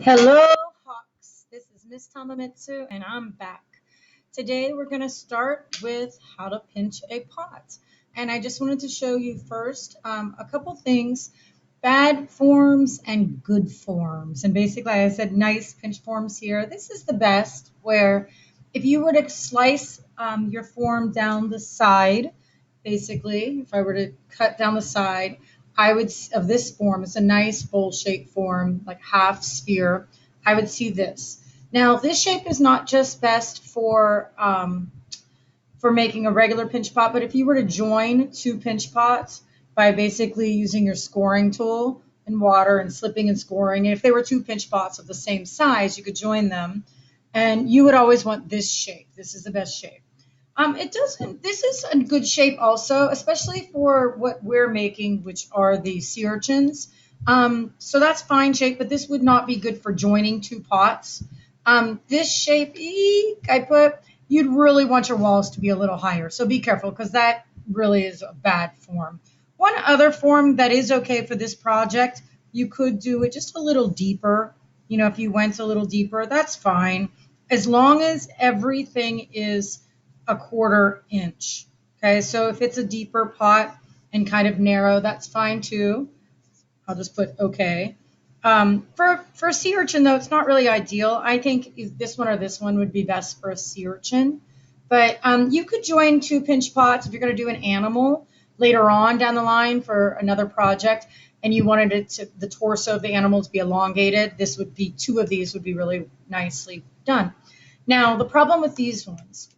Hello, Hawks. This is Miss Tomimitsu, and I'm back. Today, we're going to start with how to pinch a pot. And I just wanted to show you first a couple things, bad forms and good forms. And basically, I said nice pinch forms here. This is the best, where if you were to slice your form down the side, basically, if I were to cut down the side, I would, of this form, it's a nice bowl-shaped form, like half sphere. I would see this. Now, this shape is not just best for making a regular pinch pot, but if you were to join two pinch pots by basically using your scoring tool and water and slipping and scoring, and if they were two pinch pots of the same size, you could join them, and you would always want this shape. This is the best shape. It doesn't. This is a good shape also, especially for what we're making, which are the sea urchins. So that's fine shape, but this would not be good for joining two pots. This shape, you'd really want your walls to be a little higher. So be careful because that really is a bad form. One other form that is okay for this project, you could do it just a little deeper. You know, if you went a little deeper, that's fine. As long as everything is a 1/4 inch. Okay, so if it's a deeper pot and kind of narrow, that's fine too. I'll just put okay. For a sea urchin though, it's not really ideal. I think this one or this one would be best for a sea urchin. But you could join two pinch pots if you're going to do an animal later on down the line for another project, and you wanted it to, the torso of the animal to be elongated. This would be two of these would be really nicely done. Now the problem with these ones.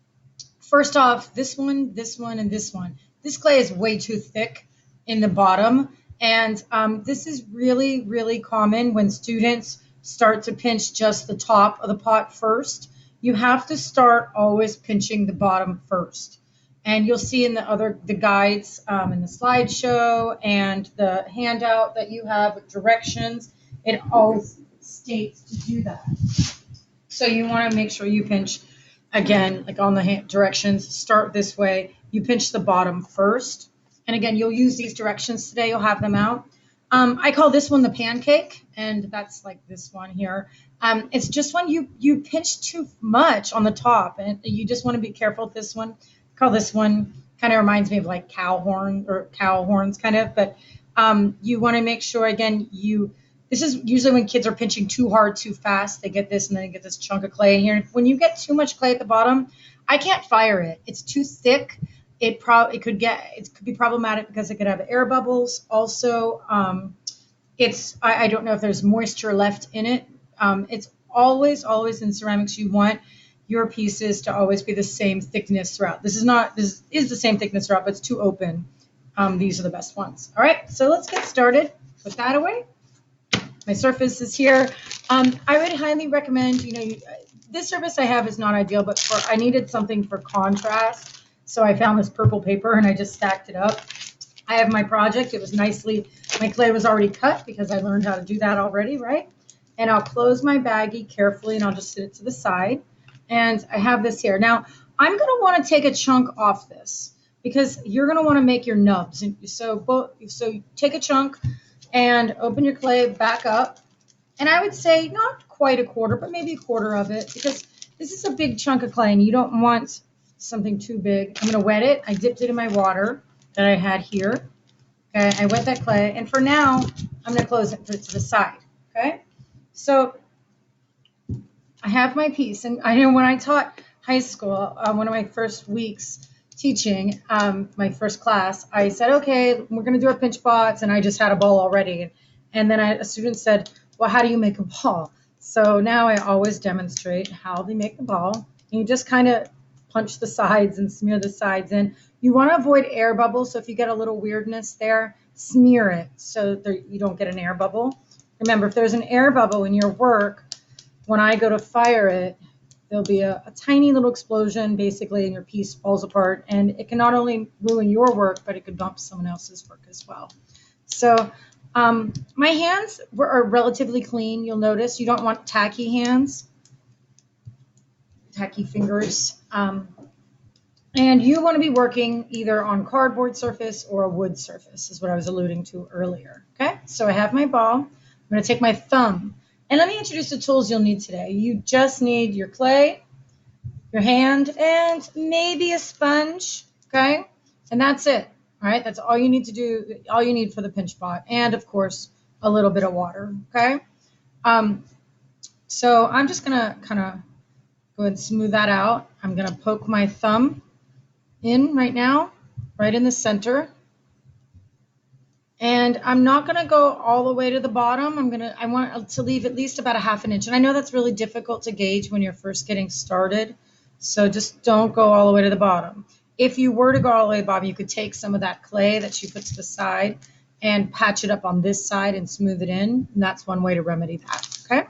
First off, this one, and this one. This clay is way too thick in the bottom. And this is really, really common when students start to pinch just the top of the pot first. You have to start always pinching the bottom first. And you'll see in the guides in the slideshow and the handout that you have with directions, it always states to do that. So you want to make sure you pinch. Again, like on the directions, start this way. You pinch the bottom first. And again, you'll use these directions today. You'll have them out. I call this one the pancake, and that's like this one here. It's just when you pinch too much on the top, and you just want to be careful with this one. I call this one, kind of reminds me of like cow horns kind of, but you want to make sure, again, this is usually when kids are pinching too hard, too fast. They get this, and then they get this chunk of clay in here. When you get too much clay at the bottom, I can't fire it. It's too thick. It could be problematic because it could have air bubbles. Also, I don't know if there's moisture left in it. It's always in ceramics, you want your pieces to always be the same thickness throughout. This is the same thickness throughout, but it's too open. These are the best ones. All right, so let's get started. Put that away. My surface is here. I would highly recommend, this surface I have is not ideal, but I needed something for contrast. So I found this purple paper and I just stacked it up. I have my project. It was my clay was already cut because I learned how to do that already, right? And I'll close my baggie carefully and I'll just sit it to the side. And I have this here. Now, I'm going to want to take a chunk off this because you're going to want to make your nubs. And so take a chunk and open your clay back up. And I would say not quite a 1/4, but maybe a 1/4 of it because this is a big chunk of clay and you don't want something too big. I'm going to wet it. I dipped it in my water that I had here. Okay, I wet that clay. And for now, I'm going to close it, put it to the side. Okay, so I have my piece. And I know when I taught high school, one of my first weeks teaching, my first class, I said, okay, we're going to do our pinch pots, and I just had a ball already. And then a student said, well, how do you make a ball? So now I always demonstrate how they make the ball. And you just kind of punch the sides and smear the sides in. You want to avoid air bubbles, so if you get a little weirdness there, smear it so you don't get an air bubble. Remember, if there's an air bubble in your work, when I go to fire it, there'll be a tiny little explosion, basically, and your piece falls apart. And it can not only ruin your work, but it could bump someone else's work as well. So my hands are relatively clean. You'll notice you don't want tacky hands, tacky fingers. And you want to be working either on cardboard surface or a wood surface, is what I was alluding to earlier. Okay, so I have my ball. I'm going to take my thumb And let me introduce the tools you'll need today. You just need your clay, your hand, and maybe a sponge, okay? And that's it, all right? That's all you need to do, all you need for the pinch pot, and of course, a little bit of water, okay? So I'm just gonna kind of go ahead and smooth that out. I'm gonna poke my thumb in right now, right in the center. And I'm not gonna go all the way to the bottom. I want to leave at least about a ½ inch. And I know that's really difficult to gauge when you're first getting started. So just don't go all the way to the bottom. If you were to go all the way to the bottom, you could take some of that clay that you put to the side and patch it up on this side and smooth it in. And that's one way to remedy that, okay?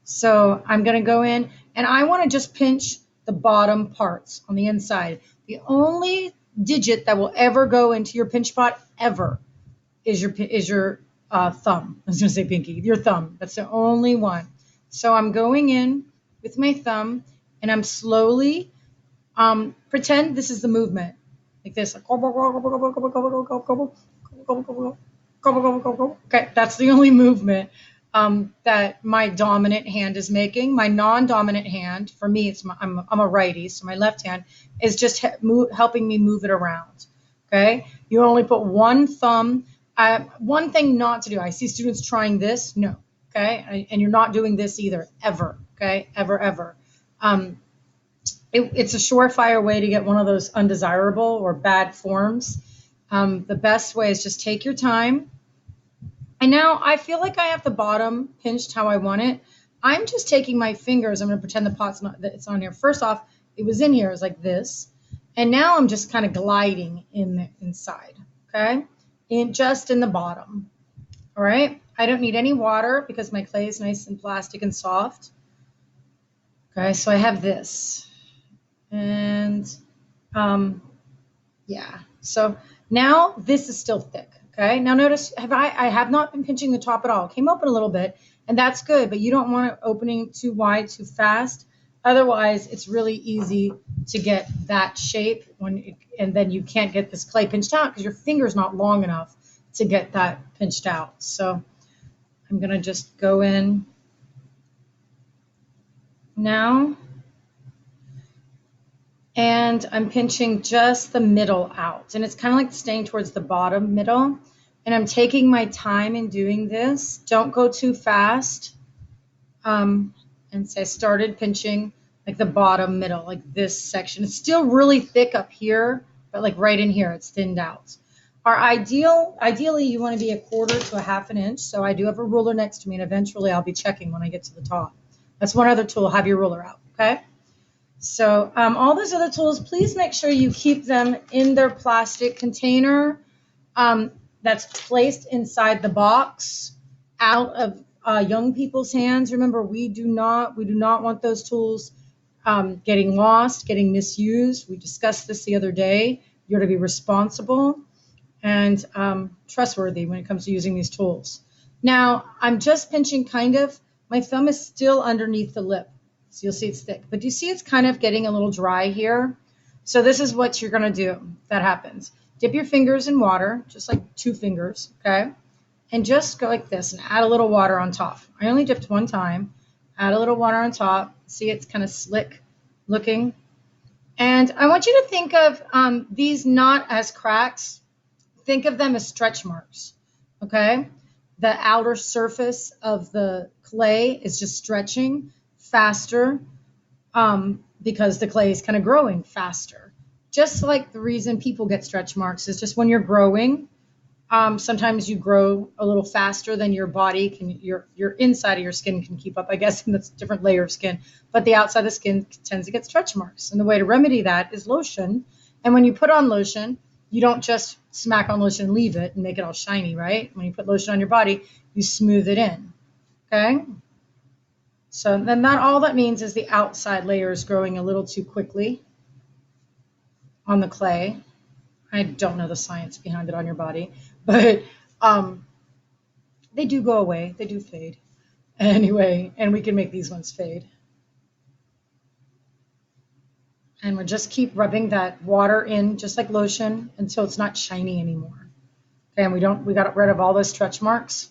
So I'm gonna go in and I wanna just pinch the bottom parts on the inside. The only digit that will ever go into your pinch pot ever is your thumb. I was gonna say pinky, your thumb. That's the only one. So I'm going in with my thumb and I'm slowly, pretend this is the movement, like this. Okay, that's the only movement that my dominant hand is making. My non-dominant hand, for me, I'm a righty, so my left hand is just helping me move it around. Okay, you only put one thumb. One thing not to do, I see students trying this, no, okay? And you're not doing this either, ever, okay? Ever, ever. It's a surefire way to get one of those undesirable or bad forms. The best way is just take your time. And now I feel like I have the bottom pinched how I want it. I'm just taking my fingers, I'm gonna pretend the pot's not, that it's on here. First off, it was in here, it was like this. And now I'm just kind of gliding inside, okay? Just in the bottom, all right? I don't need any water because my clay is nice and plastic and soft. Okay, so I have this. And yeah, so now this is still thick, okay? Now notice, I have not been pinching the top at all. It came open a little bit, and that's good, but you don't want it opening too wide, too fast. Otherwise, it's really easy to get that shape and then you can't get this clay pinched out because your finger's not long enough to get that pinched out. So I'm gonna just go in now and I'm pinching just the middle out. And it's kind of like staying towards the bottom middle. And I'm taking my time in doing this. Don't go too fast. And so I started pinching like the bottom middle, like this section. It's still really thick up here, but like right in here, it's thinned out. Ideally, you want to be 1/4 to a ½ inch. So I do have a ruler next to me, and eventually I'll be checking when I get to the top. That's one other tool. Have your ruler out, okay? So all those other tools, please make sure you keep them in their plastic container that's placed inside the box, out of young people's hands. Remember, we do not want those tools getting lost, getting misused. We discussed this the other day. You're to be responsible and trustworthy when it comes to using these tools. Now, I'm just pinching kind of, my thumb is still underneath the lip. So you'll see it's thick, but do you see it's kind of getting a little dry here? So this is what you're gonna do if that happens. Dip your fingers in water, just like 2 fingers, okay? And just go like this and add a little water on top. I only dipped 1 time. Add a little water on top. See, it's kind of slick looking. And I want you to think of these not as cracks. Think of them as stretch marks, okay? The outer surface of the clay is just stretching faster because the clay is kind of growing faster. Just like the reason people get stretch marks is just when you're growing, sometimes you grow a little faster than your body can, your inside of your skin can keep up, I guess, and that's a different layer of skin, but the outside of the skin tends to get stretch marks. And the way to remedy that is lotion. And when you put on lotion, you don't just smack on lotion and leave it and make it all shiny, right? When you put lotion on your body, you smooth it in, okay? So then all that means is the outside layer is growing a little too quickly on the clay. I don't know the science behind it on your body, but they do go away. They do fade. Anyway, and we can make these ones fade. And we'll just keep rubbing that water in just like lotion until it's not shiny anymore. Okay, and we got rid of all those stretch marks.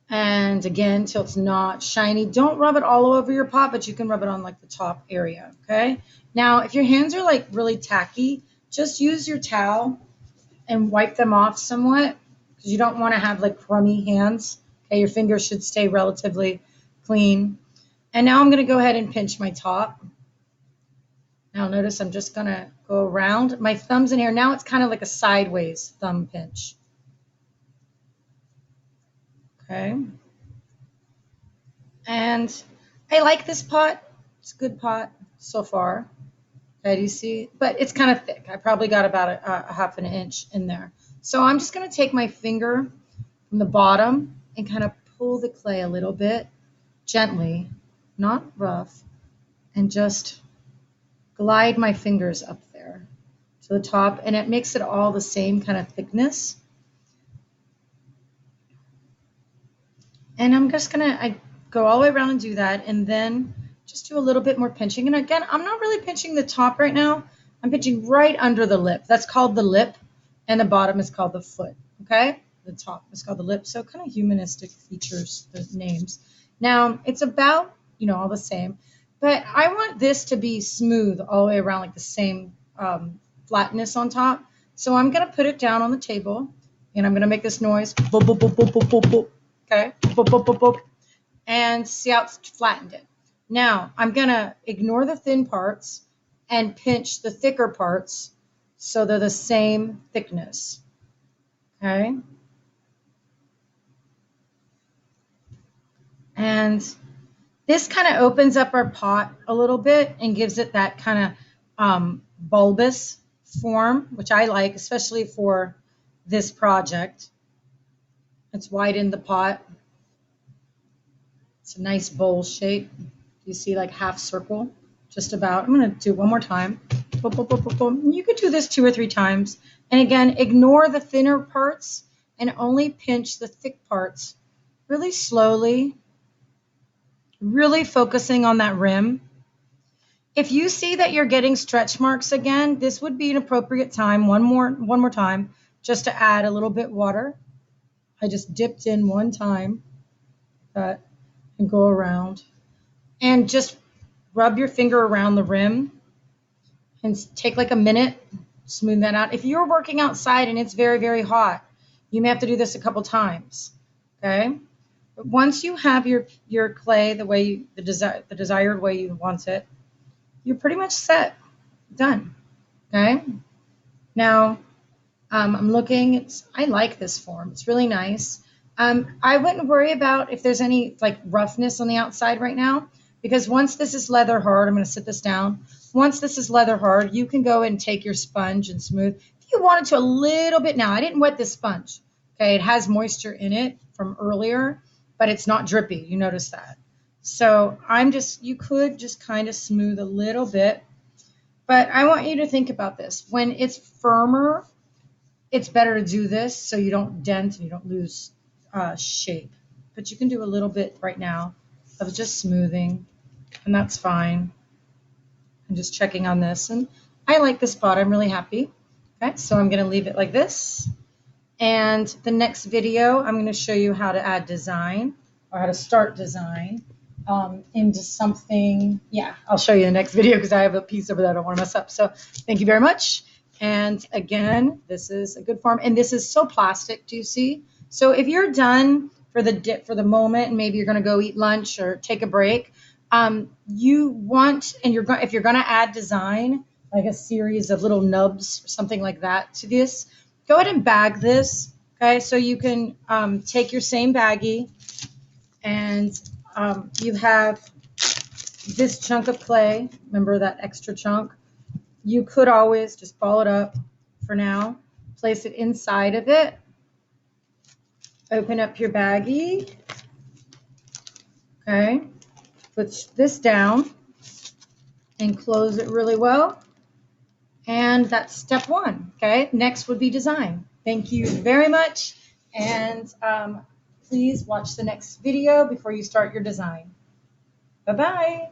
And And again, till it's not shiny. Don't rub it all over your pot, but you can rub it on like the top area, okay? Now, if your hands are like really tacky, just use your towel and wipe them off somewhat, because you don't want to have like crummy hands. Okay, your fingers should stay relatively clean. And now I'm going to go ahead and pinch my top. Now notice I'm just going to go around. My thumb's in here. Now it's kind of like a sideways thumb pinch. Okay. And I like this pot. It's a good pot so far. Okay, do you see? But it's kind of thick. I probably got about a half an inch in there. So I'm just going to take my finger from the bottom and kind of pull the clay a little bit gently, not rough, and just glide my fingers up there to the top, and it makes it all the same kind of thickness. And I'm just gonna go all the way around and do that, and then just do a little bit more pinching. And again, I'm not really pinching the top right now. I'm pinching right under the lip. That's called the lip, and the bottom is called the foot, okay? The top is called the lip, so kind of humanistic features, the names. Now, it's about, all the same, but I want this to be smooth all the way around, like the same flatness on top. So I'm going to put it down on the table, and I'm going to make this noise, boop, boop, boop, boop, boop, boop, boop. Okay, boop, boop, boop, boop, and see how it's flattened it. Now, I'm going to ignore the thin parts and pinch the thicker parts so they're the same thickness. Okay. And this kind of opens up our pot a little bit and gives it that kind of bulbous form, which I like, especially for this project. Let's widen the pot. It's a nice bowl shape. You see, like half circle, just about. I'm going to do it one more time. Boom, boom, boom, boom, boom. You could do this 2 or 3 times. And again, ignore the thinner parts and only pinch the thick parts really slowly, really focusing on that rim. If you see that you're getting stretch marks again, this would be an appropriate time, one more time, just to add a little bit water. I just dipped in one time and go around. And just rub your finger around the rim and take like a minute, smooth that out. If you're working outside and it's very, very hot, you may have to do this a couple times, okay? But once you have your clay the way the desired way you want it, you're pretty much set, done, okay? Now, I'm looking, I like this form. It's really nice. I wouldn't worry about if there's any like roughness on the outside right now, because once this is leather hard, I'm going to sit this down. Once this is leather hard, you can go and take your sponge and smooth. If you wanted to a little bit now, I didn't wet this sponge. Okay, it has moisture in it from earlier, but it's not drippy. You notice that. So you could just kind of smooth a little bit, but I want you to think about this. When it's firmer, it's better to do this so you don't dent and you don't lose shape. But you can do a little bit right now of just smoothing, and that's fine. I'm just checking on this, and I like this pot. I'm really happy. Okay, so I'm going to leave it like this. And the next video, I'm going to show you how to add design, or how to start design into something. Yeah, I'll show you the next video because I have a piece over there I don't want to mess up. So thank you very much. And again, this is a good form, and this is so plastic. Do you see? So if you're done for the moment, and maybe you're going to go eat lunch or take a break, if you're going to add design, like a series of little nubs or something like that to this, go ahead and bag this. Okay, so you can take your same baggie, and you have this chunk of clay. Remember that extra chunk? You could always just ball it up for now, place it inside of it, open up your baggie, okay, put this down and close it really well. And that's step 1, okay? Next would be design. Thank you very much, and please watch the next video before you start your design. Bye-bye.